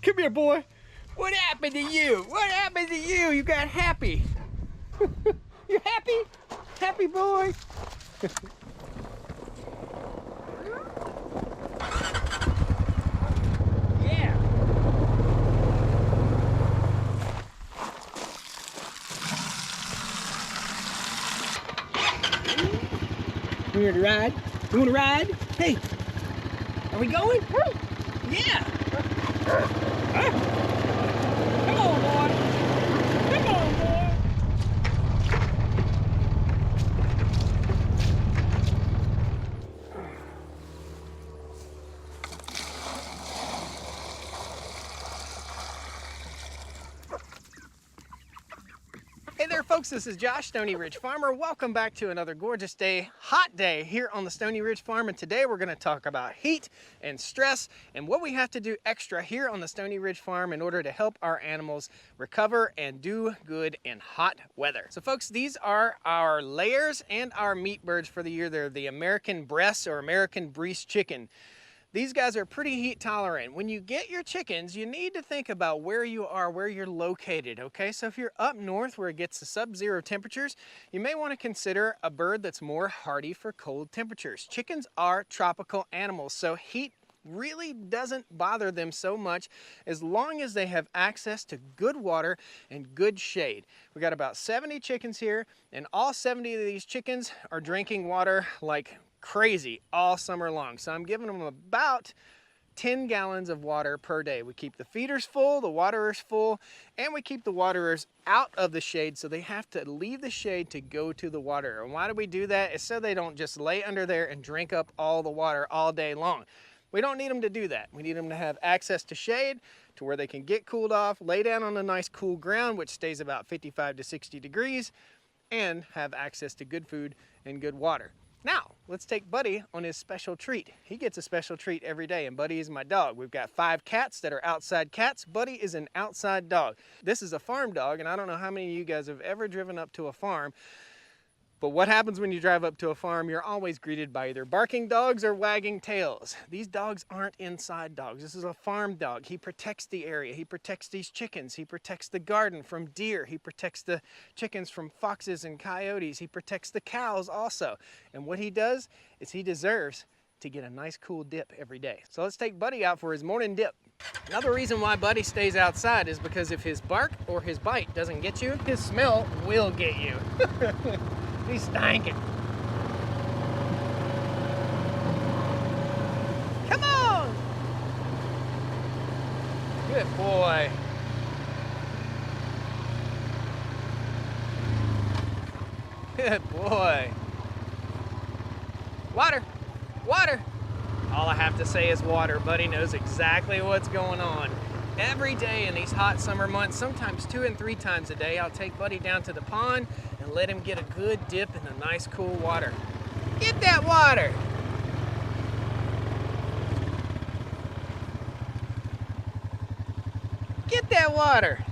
Come here, boy. What happened to you? What happened to you? You got happy. You happy? Happy boy? Yeah. You want to ride? You want to ride? Hey, are we going? Yeah. Huh? Come on, boy. Come on, boy. Hey there, folks. This is Josh, Stoney Ridge Farmer. Welcome back to another gorgeous day, hot day here on the Stoney Ridge Farm. And today we're going to talk about heat and stress and what we have to do extra here on the Stoney Ridge Farm in order to help our animals recover and do good in hot weather. So folks, these are our layers and our meat birds for the year. They're the American breast or American breast chicken. These guys are pretty heat tolerant. When you get your chickens, you need to think about where you are, where you're located, okay? So if you're up north where it gets to sub-zero temperatures, you may want to consider a bird that's more hardy for cold temperatures. Chickens are tropical animals, so heat really doesn't bother them so much as long as they have access to good water and good shade. We got about 70 chickens here, and all 70 of these chickens are drinking water like crazy all summer long. So I'm giving them about 10 gallons of water per day. We keep the feeders full, the waterers full, and we keep the waterers out of the shade, so they have to leave the shade to go to the water. And why do we do that? It's so they don't just lay under there and drink up all the water all day long. We don't need them to do that. We need them to have access to shade to where they can get cooled off, lay down on a nice cool ground, which stays about 55 to 60 degrees, and have access to good food and good water. Now, let's take Buddy on his special treat. He gets a special treat every day, and Buddy is my dog. We've got 5 cats that are outside cats. Buddy is an outside dog. This is a farm dog, and I don't know how many of you guys have ever driven up to a farm, but what happens when you drive up to a farm? You're always greeted by either barking dogs or wagging tails. These dogs aren't inside dogs. This is a farm dog. He protects the area. He protects these chickens. He protects the garden from deer. He protects the chickens from foxes and coyotes. He protects the cows also. And what he does is he deserves to get a nice cool dip every day. So let's take Buddy out for his morning dip. Another reason why Buddy stays outside is because if his bark or his bite doesn't get you, his smell will get you. He's stinking. Come on! Good boy. Good boy. Water, water. All I have to say is water. Buddy knows exactly what's going on. Every day in these hot summer months, sometimes 2 and 3 times a day, I'll take Buddy down to the pond and let him get a good dip in the nice cool water. Get that water! Get that water!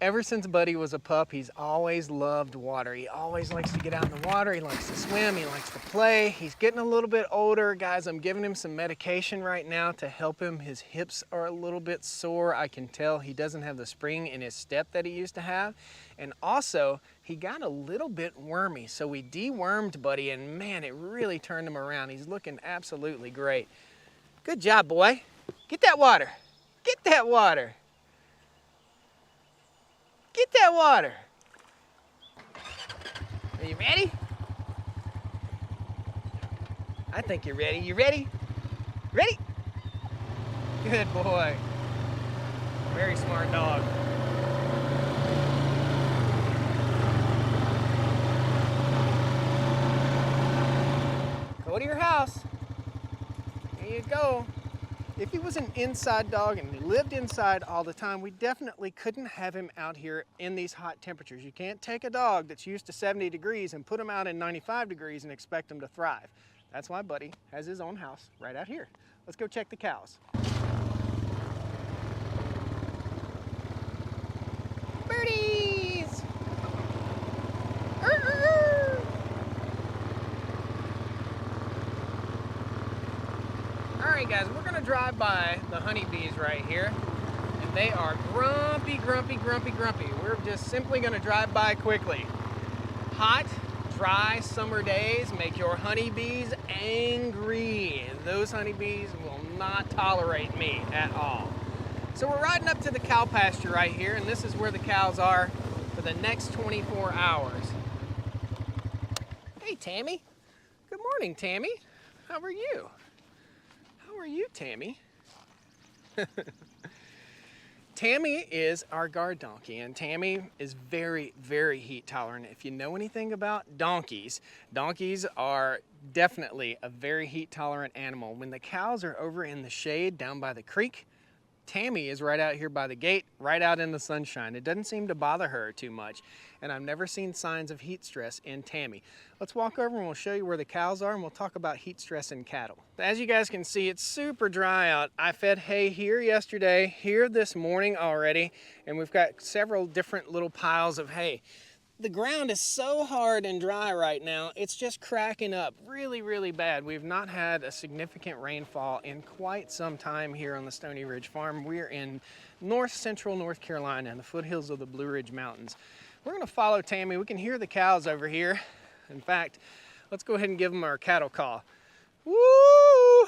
Ever since Buddy was a pup, he's always loved water. He always likes to get out in the water. He likes to swim. He likes to play. He's getting a little bit older. Guys, I'm giving him some medication right now to help him. His hips are a little bit sore. I can tell he doesn't have the spring in his step that he used to have. And also, he got a little bit wormy. So we dewormed Buddy, and man, it really turned him around. He's looking absolutely great. Good job, boy. Get that water. Get that water. Get that water. Are you ready? I think you're ready. You ready? Ready? Good boy. Very smart dog. Go to your house. There you go. If he was an inside dog and he lived inside all the time, we definitely couldn't have him out here in these hot temperatures. You can't take a dog that's used to 70 degrees and put him out in 95 degrees and expect him to thrive. That's why Buddy has his own house right out here. Let's go check the cows. Birdies! All right, guys, we're gonna drive by the honeybees right here. They are grumpy, grumpy, grumpy, grumpy. We're just simply gonna drive by quickly. Hot, dry summer days make your honeybees angry. Those honeybees will not tolerate me at all. So we're riding up to the cow pasture right here, and this is where the cows are for the next 24 hours. Hey, Tammy. Good morning, Tammy. How are you? How are you, Tammy? Tammy is our guard donkey, and Tammy is very, very heat tolerant. If you know anything about donkeys, donkeys are definitely a very heat tolerant animal. When the cows are over in the shade down by the creek, Tammy is right out here by the gate, right out in the sunshine. It doesn't seem to bother her too much, and I've never seen signs of heat stress in Tammy. Let's walk over and we'll show you where the cows are, and we'll talk about heat stress in cattle. As you guys can see, it's super dry out. I fed hay here yesterday, here this morning already, and we've got several different little piles of hay. The ground is so hard and dry right now, it's just cracking up really, really bad. We've not had a significant rainfall in quite some time here on the Stoney Ridge Farm. We're in north central North Carolina in the foothills of the Blue Ridge Mountains. We're gonna follow Tammy. We can hear the cows over here. In fact, let's go ahead and give them our cattle call. Woo!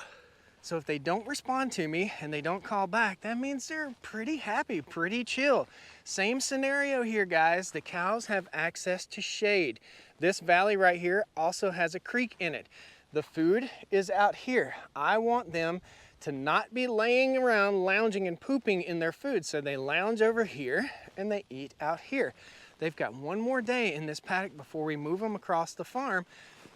So if they don't respond to me and they don't call back, that means they're pretty happy, pretty chill. Same scenario here, guys. The cows have access to shade. This valley right here also has a creek in it. The food is out here. I want them to not be laying around, lounging and pooping in their food. So they lounge over here and they eat out here. They've got one more day in this paddock before we move them across the farm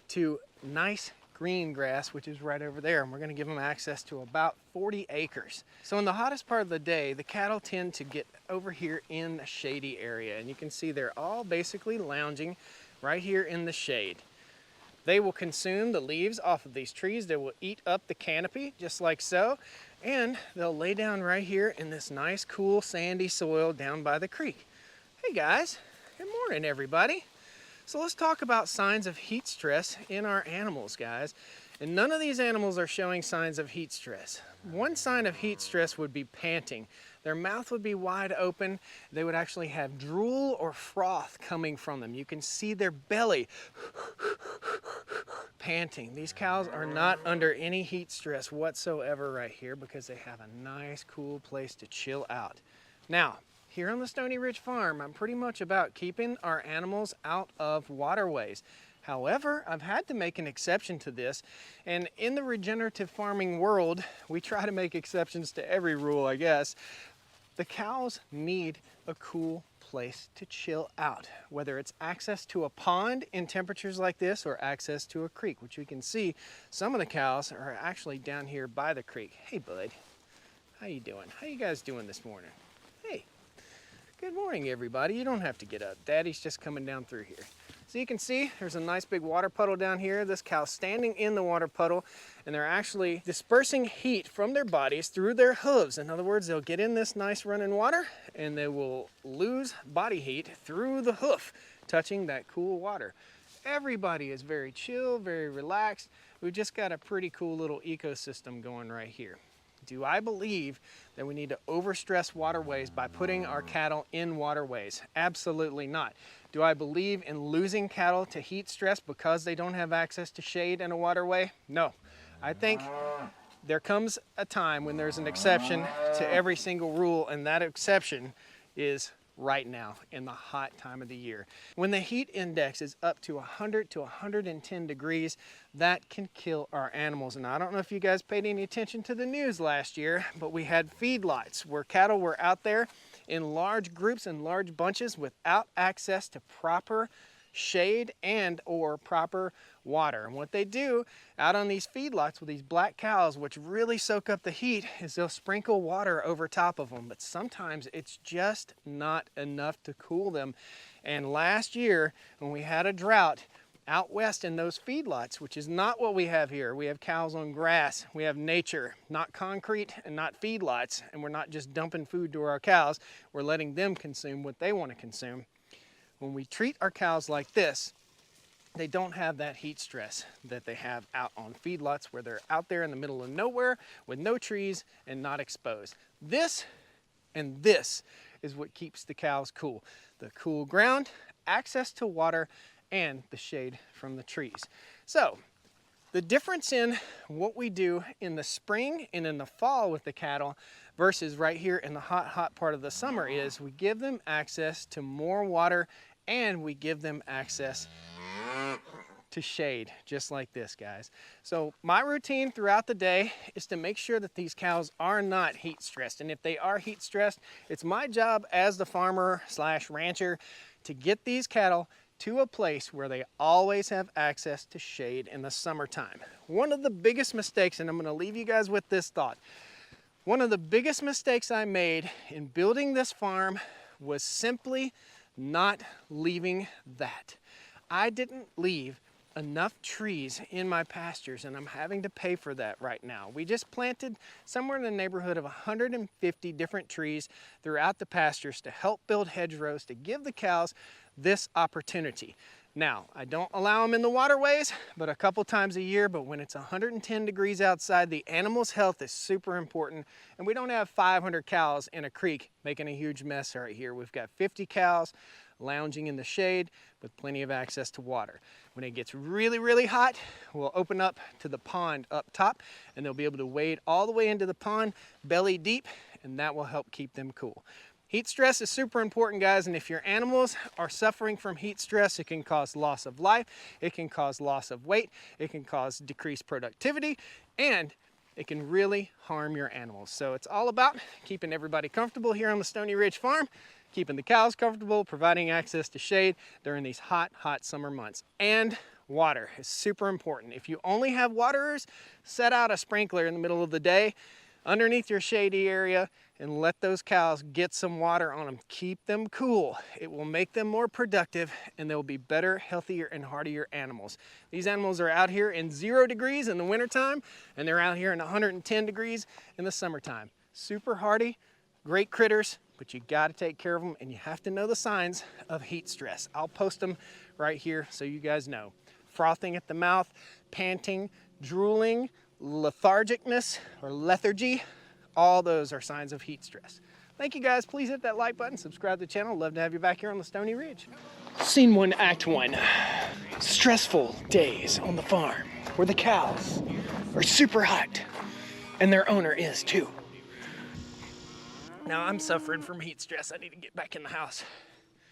to nice green grass, which is right over there, and we're going to give them access to about 40 acres. So in the hottest part of the day, the cattle tend to get over here in a shady area, and you can see they're all basically lounging right here in the shade. They will consume the leaves off of these trees. They will eat up the canopy just like so, and they'll lay down right here in this nice cool sandy soil down by the creek. Hey guys, good morning everybody. So let's talk about signs of heat stress in our animals, guys. And none of these animals are showing signs of heat stress. One sign of heat stress would be panting. Their mouth would be wide open. They would actually have drool or froth coming from them. You can see their belly panting. These cows are not under any heat stress whatsoever right here because they have a nice, cool place to chill out. Now, here on the Stoney Ridge Farm, I'm pretty much about keeping our animals out of waterways. However, I've had to make an exception to this, and in the regenerative farming world, we try to make exceptions to every rule, I guess. The cows need a cool place to chill out, whether it's access to a pond in temperatures like this or access to a creek, which you can see some of the cows are actually down here by the creek. Hey, bud, how you doing? How you guys doing this morning? Hey. Good morning, everybody. You don't have to get up. Daddy's just coming down through here. So you can see there's a nice big water puddle down here. This cow's standing in the water puddle, and they're actually dispersing heat from their bodies through their hooves. In other words, they'll get in this nice running water, and they will lose body heat through the hoof, touching that cool water. Everybody is very chill, very relaxed. We've just got a pretty cool little ecosystem going right here. Do I believe that we need to overstress waterways by putting our cattle in waterways? Absolutely not. Do I believe in losing cattle to heat stress because they don't have access to shade in a waterway? No. I think there comes a time when there's an exception to every single rule, and that exception is right now in the hot time of the year. When the heat index is up to 100 to 110 degrees, that can kill our animals. And I don't know if you guys paid any attention to the news last year, but we had feedlots where cattle were out there in large groups and large bunches without access to proper shade and or proper water. And what they do out on these feedlots with these black cows, which really soak up the heat, is they'll sprinkle water over top of them. But sometimes it's just not enough to cool them. And last year, when we had a drought out west in those feedlots, which is not what we have here. We have cows on grass. We have nature, not concrete and not feedlots. And we're not just dumping food to our cows. We're letting them consume what they want to consume. When we treat our cows like this, they don't have that heat stress that they have out on feedlots where they're out there in the middle of nowhere with no trees and not exposed. This And this is what keeps the cows cool. The cool ground, access to water, and the shade from the trees. So the difference in what we do in the spring and in the fall with the cattle versus right here in the hot part of the summer is we give them access to more water and we give them access to shade, just like this, guys. So my routine throughout the day is to make sure that these cows are not heat stressed. And if they are heat stressed, it's my job as the farmer slash rancher to get these cattle to a place where they always have access to shade in the summertime. One of the biggest mistakes, and I'm going to leave you guys with this thought, one of the biggest mistakes I made in building this farm was simply not leaving that. I didn't leave enough trees in my pastures, and I'm having to pay for that right now. We just planted somewhere in the neighborhood of 150 different trees throughout the pastures to help build hedgerows to give the cows this opportunity. Now, I don't allow them in the waterways, but a couple times a year, but when it's 110 degrees outside, the animal's health is super important, and we don't have 500 cows in a creek making a huge mess right here. We've got 50 cows lounging in the shade with plenty of access to water. When it gets really, really hot, we'll open up to the pond up top, and they'll be able to wade all the way into the pond, belly deep, and that will help keep them cool. Heat stress is super important, guys, and if your animals are suffering from heat stress, it can cause loss of life, it can cause loss of weight, it can cause decreased productivity, and it can really harm your animals. So it's all about keeping everybody comfortable here on the Stoney Ridge Farm, keeping the cows comfortable, providing access to shade during these hot summer months. And water is super important. If you only have waterers, set out a sprinkler in the middle of the day underneath your shady area and let those cows get some water on them. Keep them cool. It will make them more productive and they'll be better, healthier, and hardier animals. These animals are out here in 0 degrees in the wintertime, and they're out here in 110 degrees in the summertime. Super hardy, great critters, but you gotta take care of them and you have to know the signs of heat stress. I'll post them right here so you guys know. Frothing at the mouth, panting, drooling, lethargicness or lethargy, all those are signs of heat stress. Thank you guys. Please hit that like button, subscribe to the channel. Love to have you back here on the Stoney Ridge. Scene 1, Act 1. Stressful days on the farm where the cows are super hot and their owner is too. Now I'm suffering from heat stress. I need to get back in the house.